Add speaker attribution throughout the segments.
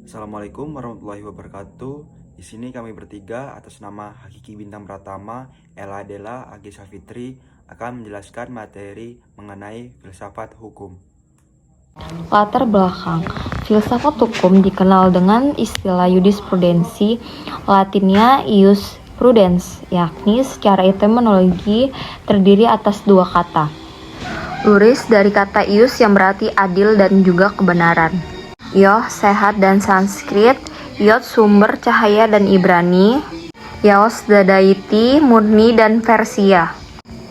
Speaker 1: Assalamualaikum warahmatullahi wabarakatuh. Di sini kami bertiga atas nama Hakiki Bintang Pratama, Ella Della, Agi Safitri akan menjelaskan materi mengenai filsafat hukum.
Speaker 2: Latar belakang filsafat hukum dikenal dengan istilah jurisprudensi, Latinnya ius prudens, yakni secara etimologi terdiri atas dua kata. Juris dari kata ius yang berarti adil dan juga kebenaran. Yoh, sehat dan Sanskrit. Yod, sumber cahaya dan Ibrani. Yaos, deity, murni dan Persia.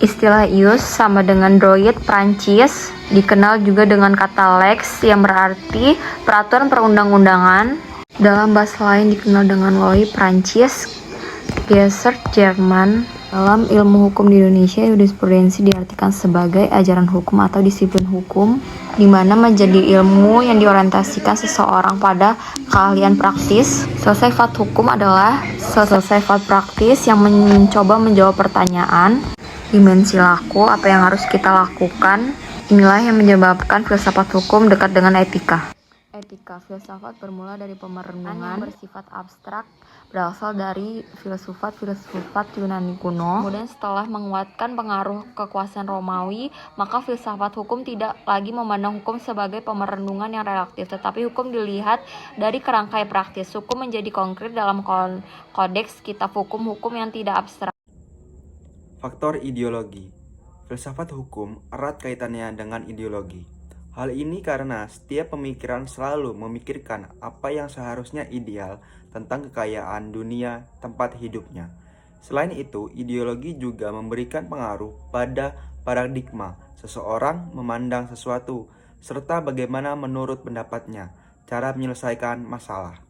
Speaker 2: Istilah ius sama dengan droid Prancis, dikenal juga dengan kata lex yang berarti peraturan perundang-undangan. Dalam bahasa lain dikenal dengan loi Prancis, Gesetz Jerman. Dalam ilmu hukum di Indonesia, jurisprudensi diartikan sebagai ajaran hukum atau disiplin hukum, di mana menjadi ilmu yang diorientasikan seseorang pada keahlian praktis. Filsafat hukum adalah filsafat praktis yang mencoba menjawab pertanyaan dimensi laku, apa yang harus kita lakukan. Inilah yang menyebabkan filsafat hukum dekat dengan etika. Etika filsafat bermula dari pemerenungan yang bersifat abstrak, berasal dari filsufat Yunani kuno. Kemudian setelah menguatkan pengaruh kekuasaan Romawi, maka filsafat hukum tidak lagi memandang hukum sebagai pemerenungan yang relatif, tetapi hukum dilihat dari kerangkai praktis. Hukum menjadi konkret dalam kodeks kitab hukum yang tidak abstrak.
Speaker 1: Faktor ideologi. Filsafat hukum erat kaitannya dengan ideologi. Hal ini karena setiap pemikiran selalu memikirkan apa yang seharusnya ideal tentang kekayaan dunia tempat hidupnya. Selain itu, ideologi juga memberikan pengaruh pada paradigma seseorang memandang sesuatu, serta bagaimana menurut pendapatnya cara menyelesaikan masalah.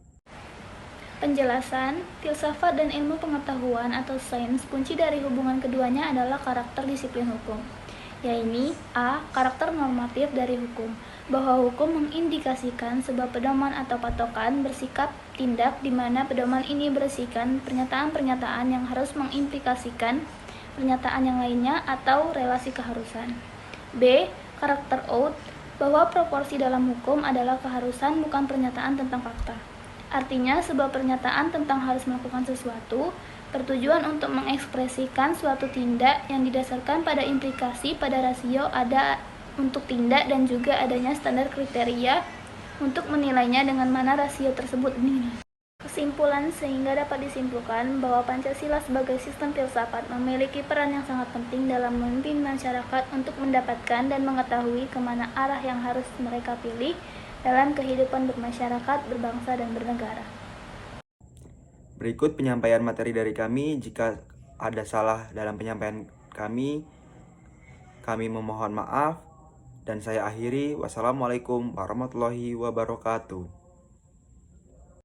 Speaker 3: Penjelasan, filsafat dan ilmu pengetahuan atau sains, kunci dari hubungan keduanya adalah karakter disiplin hukum, yaitu A. Karakter normatif dari hukum, bahwa hukum mengindikasikan sebuah pedoman atau patokan bersikap tindak di mana pedoman ini berisikan pernyataan-pernyataan yang harus mengimplikasikan pernyataan yang lainnya atau relasi keharusan. B. Karakter ought, bahwa proporsi dalam hukum adalah keharusan bukan pernyataan tentang fakta. Artinya, sebuah pernyataan tentang harus melakukan sesuatu bertujuan untuk mengekspresikan suatu tindak yang didasarkan pada implikasi pada rasio ada untuk tindak dan juga adanya standar kriteria untuk menilainya dengan mana rasio tersebut dinilai. Kesimpulan, sehingga dapat disimpulkan bahwa Pancasila sebagai sistem filsafat memiliki peran yang sangat penting dalam memimpin masyarakat untuk mendapatkan dan mengetahui kemana arah yang harus mereka pilih dalam kehidupan bermasyarakat, berbangsa, dan bernegara.
Speaker 1: Berikut penyampaian materi dari kami. Jika ada salah dalam penyampaian kami memohon maaf. Dan saya akhiri. Wassalamualaikum warahmatullahi wabarakatuh.